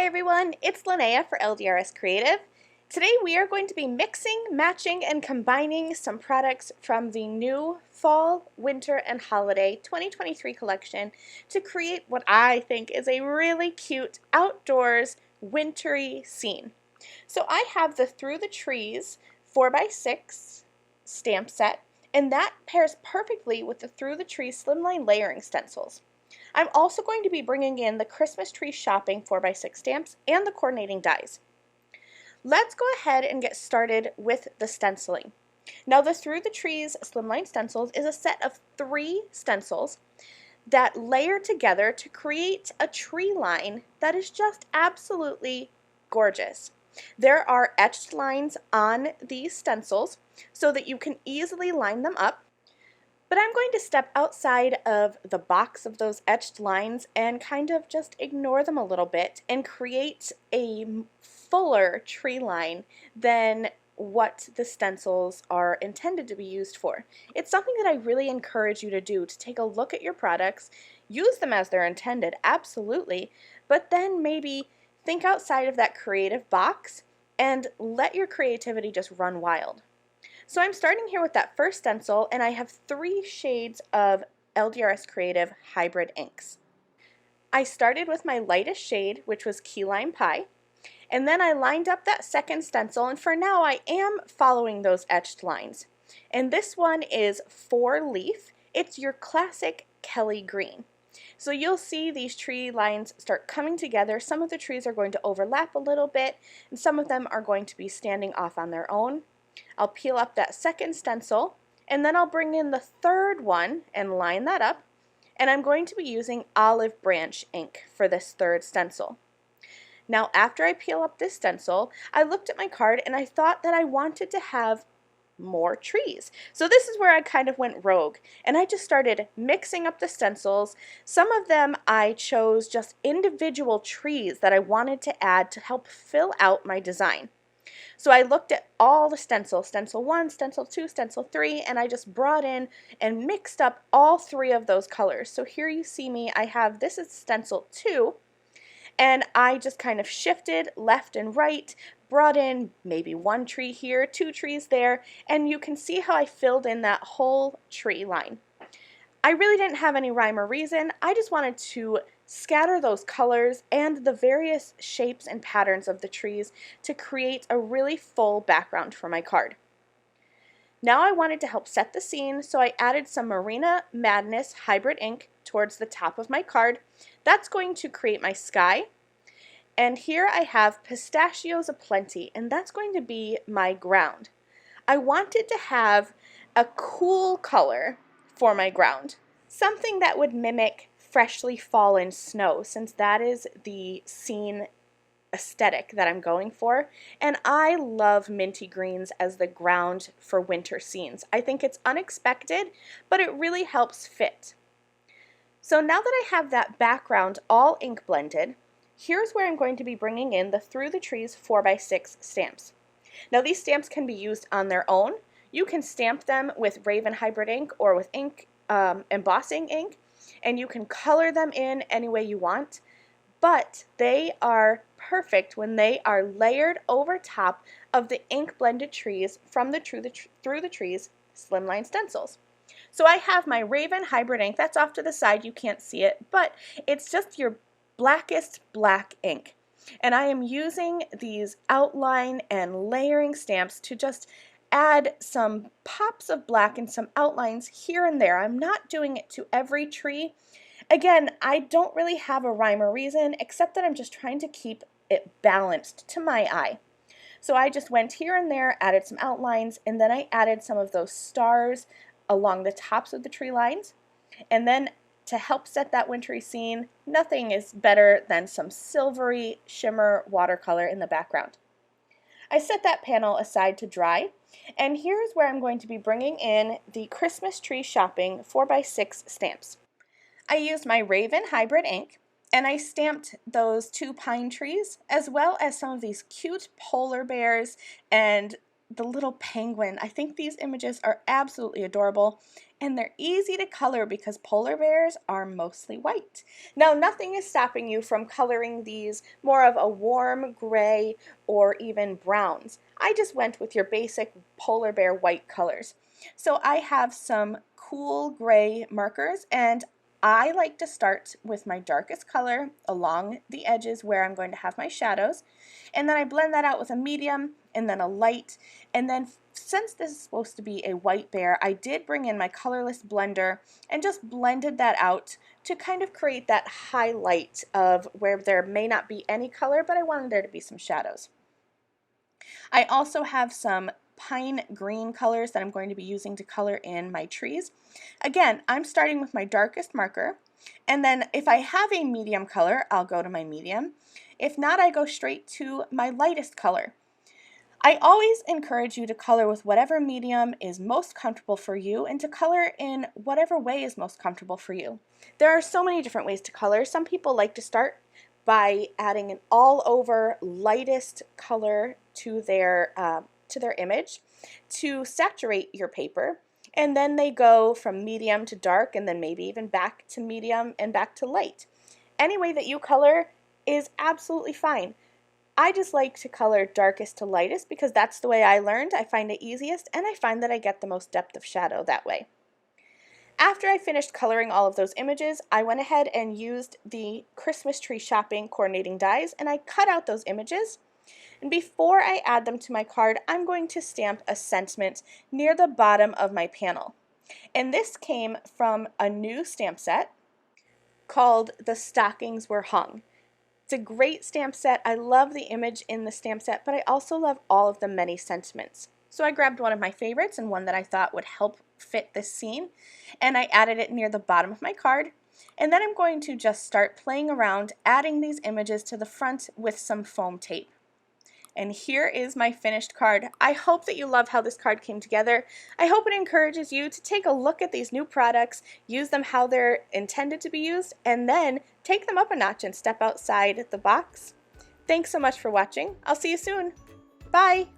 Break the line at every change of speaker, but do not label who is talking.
everyone, it's Lynnea for LDRS Creative. Today we are going to be mixing, matching, and combining some products from the new Fall, Winter, and Holiday 2023 collection to create what I think is a really cute outdoors wintry scene. So I have the Through the Trees 4x6 stamp set, and that pairs perfectly with the Through the Trees slimline layering stencils. I'm also going to be bringing in the Christmas Tree Shopping 4x6 stamps and the coordinating dies. Let's go ahead and get started with the stenciling. Now the Through the Trees slimline stencils is a set of 3 stencils that layer together to create a tree line that is just absolutely gorgeous. There are etched lines on these stencils so that you can easily line them up. But I'm going to step outside of the box of those etched lines and kind of just ignore them a little bit and create a fuller tree line than what the stencils are intended to be used for. It's something that I really encourage you to do, to take a look at your products, use them as they're intended, absolutely, but then maybe think outside of that creative box and let your creativity just run wild. So I'm starting here with that first stencil, and I have 3 shades of LDRS Creative Hybrid inks. I started with my lightest shade, which was Key Lime Pie, and then I lined up that second stencil, and for now I am following those etched lines. And this one is 4 Leaf. It's your classic Kelly green. So you'll see these tree lines start coming together. Some of the trees are going to overlap a little bit, and some of them are going to be standing off on their own. I'll peel up that second stencil, and then I'll bring in the third one and line that up, and I'm going to be using Olive Branch ink for this third stencil. Now after I peel up this stencil, I looked at my card and I thought that I wanted to have more trees. So this is where I kind of went rogue, and I just started mixing up the stencils. Some of them I chose just individual trees that I wanted to add to help fill out my design. So I looked at all the stencils, stencil 1, stencil 2, stencil 3, and I just brought in and mixed up all 3 of those colors. So here you see me, this is stencil 2, and I just kind of shifted left and right, brought in maybe 1 tree here, 2 trees there, and you can see how I filled in that whole tree line. I really didn't have any rhyme or reason. I just wanted to scatter those colors and the various shapes and patterns of the trees to create a really full background for my card. Now I wanted to help set the scene, so I added some Marina Madness Hybrid ink towards the top of my card. That's going to create my sky. And here I have Pistachios Aplenty, and that's going to be my ground. I wanted to have a cool color for my ground, something that would mimic freshly fallen snow, since that is the scene aesthetic that I'm going for, and I love minty greens as the ground for winter scenes. I think it's unexpected, but it really helps fit. So now that I have that background all ink blended, here's where I'm going to be bringing in the Through the Trees 4x6 stamps. Now these stamps can be used on their own. You can stamp them with Raven Hybrid ink or with ink embossing ink, and you can color them in any way you want, but they are perfect when they are layered over top of the ink blended trees from the Through the Trees slimline stencils. So I have my Raven Hybrid ink, that's off to the side, you can't see it, but it's just your blackest black ink. And I am using these outline and layering stamps to just add some pops of black and some outlines here and there. I'm not doing it to every tree. Again, I don't really have a rhyme or reason, except that I'm just trying to keep it balanced to my eye. So I just went here and there, added some outlines, and then I added some of those stars along the tops of the tree lines. And then to help set that wintry scene, nothing is better than some silvery shimmer watercolor in the background. I set that panel aside to dry, and here's where I'm going to be bringing in the Christmas Tree Shopping 4x6 stamps. I used my Raven Hybrid ink, and I stamped those 2 pine trees, as well as some of these cute polar bears and the little penguin. I think these images are absolutely adorable, And they're easy to color because polar bears are mostly white. Now, nothing is stopping you from coloring these more of a warm gray or even browns. I just went with your basic polar bear white colors. So I have some cool gray markers, and I like to start with my darkest color along the edges where I'm going to have my shadows, and then I blend that out with a medium and then a light, and then since this is supposed to be a white bear, I did bring in my colorless blender and just blended that out to kind of create that highlight of where there may not be any color, but I wanted there to be some shadows. I also have some pine green colors that I'm going to be using to color in my trees. Again, I'm starting with my darkest marker, and then if I have a medium color, I'll go to my medium. If not, I go straight to my lightest color. I always encourage you to color with whatever medium is most comfortable for you and to color in whatever way is most comfortable for you. There are so many different ways to color. Some people like to start by adding an all-over lightest color to their image to saturate your paper, and then they go from medium to dark and then maybe even back to medium and back to light. Any way that you color is absolutely fine. I just like to color darkest to lightest because that's the way I learned. I find it easiest, and I find that I get the most depth of shadow that way. After I finished coloring all of those images, I went ahead and used the Christmas tree shopping coordinating dies, and I cut out those images. And before I add them to my card, I'm going to stamp a sentiment near the bottom of my panel. And this came from a new stamp set called The Stockings Were Hung. It's a great stamp set. I love the image in the stamp set, but I also love all of the many sentiments. So I grabbed one of my favorites and one that I thought would help fit this scene, and I added it near the bottom of my card. And then I'm going to just start playing around, adding these images to the front with some foam tape. And here is my finished card. I hope that you love how this card came together. I hope it encourages you to take a look at these new products, use them how they're intended to be used, and then take them up a notch and step outside the box. Thanks so much for watching. I'll see you soon. Bye!